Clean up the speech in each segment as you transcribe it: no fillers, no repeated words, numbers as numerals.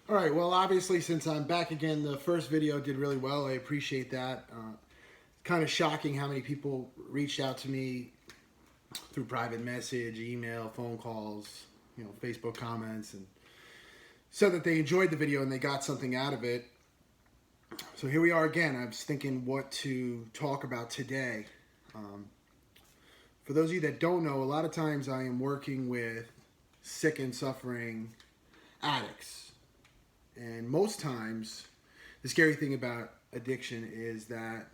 All right, well, obviously, since I'm back again, the first video did really well. I appreciate that. Kind of shocking how many people reached out to me through private message, email, phone calls, Facebook comments, and said that they enjoyed the video and they got something out of it. So here we are again. I was thinking what to talk about today. Um, for those of you that don't know, a lot of times I am working with sick and suffering addicts. And most times, the scary thing about addiction is that,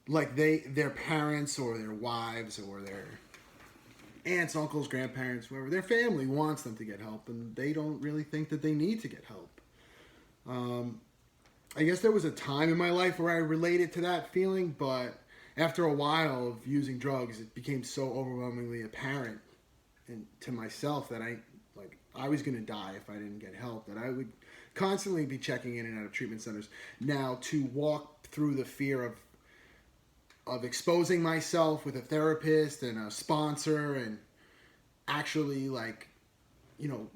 like, their parents or their wives or their aunts, uncles, grandparents, whoever, their family wants them to get help, and they don't really think that they need to get help. I guess there was a time in my life where I related to that feeling, but after a while of using drugs, it became so overwhelmingly apparent and to myself that I was going to die if I didn't get help, that I would constantly be checking in and out of treatment centers. Now, to walk through the fear of exposing myself with a therapist and a sponsor and actually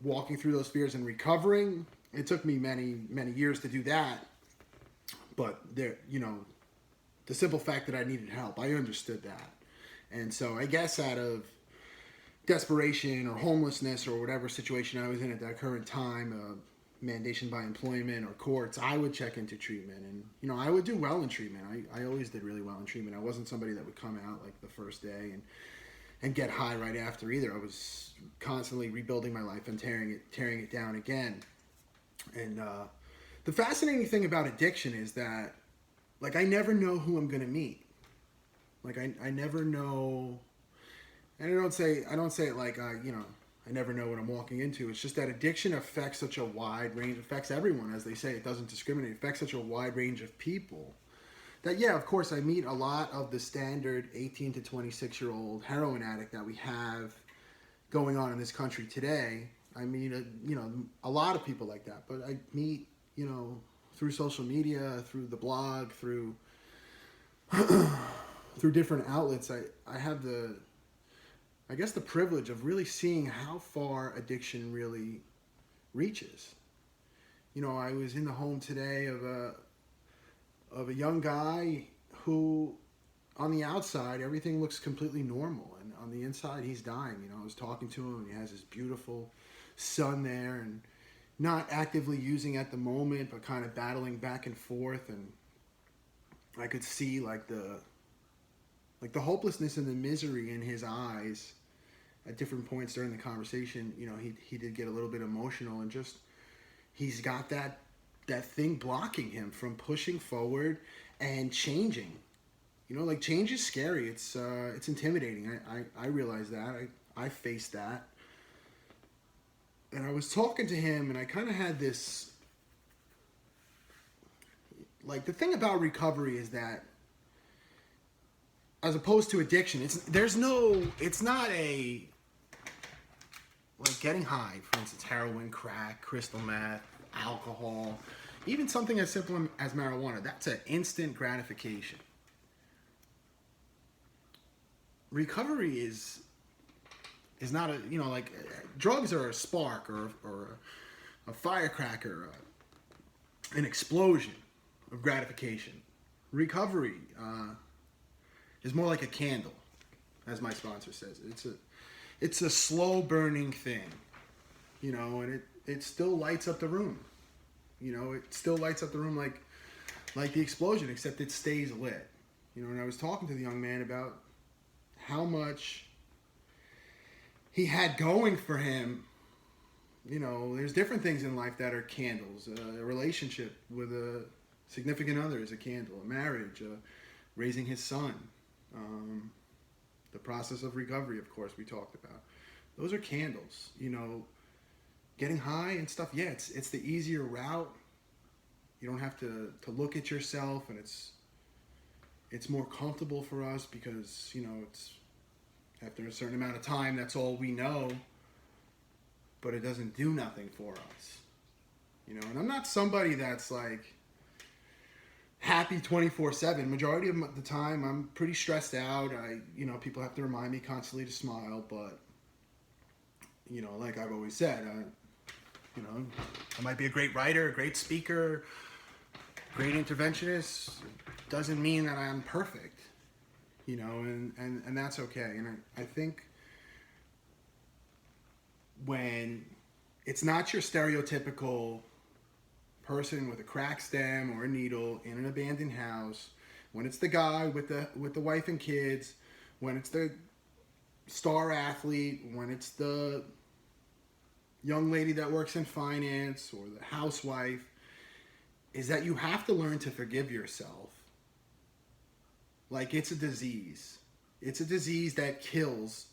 walking through those fears and recovering, it took me many years to do that. But the simple fact that I needed help, I understood that. And so I guess out of desperation or homelessness or whatever situation I was in at that current time, mandation by employment or courts, I would check into treatment. And, I would do well in treatment. I always did really well in treatment. I wasn't somebody that would come out like the first day and get high right after either. I was constantly rebuilding my life and tearing it down again. And the fascinating thing about addiction is that, I never know who I'm going to meet. I never know. And I don't say it like, I never know what I'm walking into. It's just that addiction affects such a wide range, affects everyone, as they say. It doesn't discriminate. It affects such a wide range of people that, yeah, of course, I meet a lot of the standard 18 to 26-year-old heroin addict that we have going on in this country today. I meet, a lot of people like that. But I meet, through social media, through the blog, through different outlets. I have the privilege of really seeing how far addiction really reaches. I was in the home today of a young guy who, on the outside, everything looks completely normal, and on the inside, he's dying. I was talking to him, and he has this beautiful son there, and not actively using at the moment, but kind of battling back and forth, and I could see the hopelessness and the misery in his eyes at different points during the conversation. He did get a little bit emotional, and just he's got that thing blocking him from pushing forward and changing. Change is scary. It's intimidating. I realize that. I faced that. And I was talking to him, and I kind of had this, the thing about recovery is that, as opposed to addiction, it's not a, getting high, for instance, heroin, crack, crystal meth, alcohol, even something as simple as marijuana. That's an instant gratification. Recovery is not drugs are a spark or a firecracker, an explosion of gratification. Recovery is more like a candle, as my sponsor says. It's a slow burning thing, and it still lights up the room. It still lights up the room like the explosion, except it stays lit. And I was talking to the young man about how much he had going for him. There's different things in life that are candles. A relationship with a significant other is a candle. A marriage, raising his son. The process of recovery, of course, we talked about. Those are candles. Getting high and stuff, yeah, it's the easier route. You don't have to look at yourself, and it's more comfortable for us because, it's after a certain amount of time, that's all we know, but it doesn't do nothing for us. And I'm not somebody that's happy 24/7. Majority of the time, I'm pretty stressed out. People have to remind me constantly to smile, but like I've always said, You know, I might be a great writer, a great speaker, great interventionist. Doesn't mean that I'm perfect. You know, and that's okay. And I think when it's not your stereotypical person with a cracked stem or a needle in an abandoned house, when it's the guy with the wife and kids, when it's the star athlete, when it's the young lady that works in finance or the housewife, is that you have to learn to forgive yourself. Like, it's a disease. It's a disease that kills.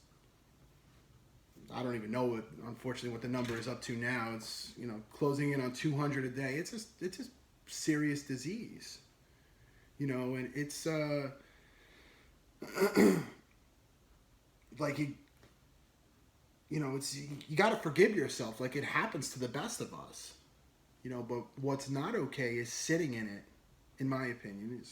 I don't even know unfortunately, what the number is up to now. It's, you know, closing in on 200 a day. It's a serious disease. You know, and it's like you know, it's, you got to forgive yourself. Like, it happens to the best of us. You know, but what's not okay is sitting in it. In my opinion,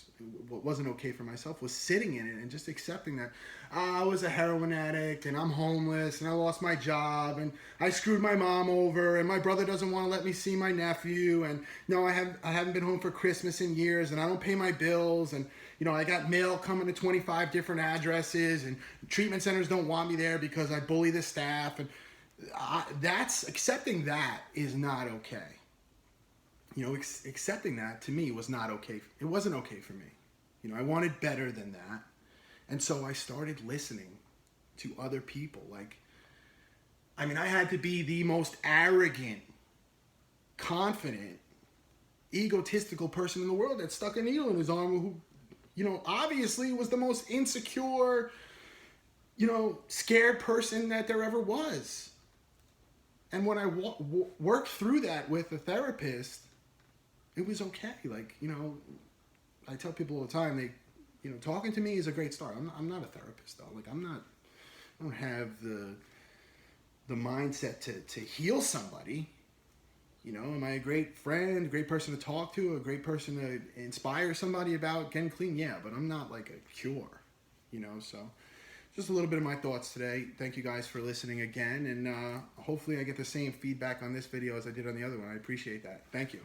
what wasn't okay for myself was sitting in it and just accepting that I was a heroin addict and I'm homeless and I lost my job and I screwed my mom over and my brother doesn't want to let me see my nephew, and no, I haven't been home for Christmas in years, and I don't pay my bills, and you know, I got mail coming to 25 different addresses, and treatment centers don't want me there because I bully the staff, and that's accepting that is not okay. You know, accepting that to me was not okay. It wasn't okay for me. You know, I wanted better than that. And so I started listening to other people. Like, I mean, I had to be the most arrogant, confident, egotistical person in the world that stuck a needle in his arm, who, you know, obviously was the most insecure, you know, scared person that there ever was. And when I worked through that with a therapist, it was okay. Like, you know, I tell people all the time, you know, talking to me is a great start. I'm not a therapist though. Like, I don't have the mindset to heal somebody. You know, am I a great friend, a great person to talk to, a great person to inspire somebody about getting clean? Yeah, but I'm not like a cure, you know, so just a little bit of my thoughts today. Thank you guys for listening again, and hopefully I get the same feedback on this video as I did on the other one. I appreciate that. Thank you.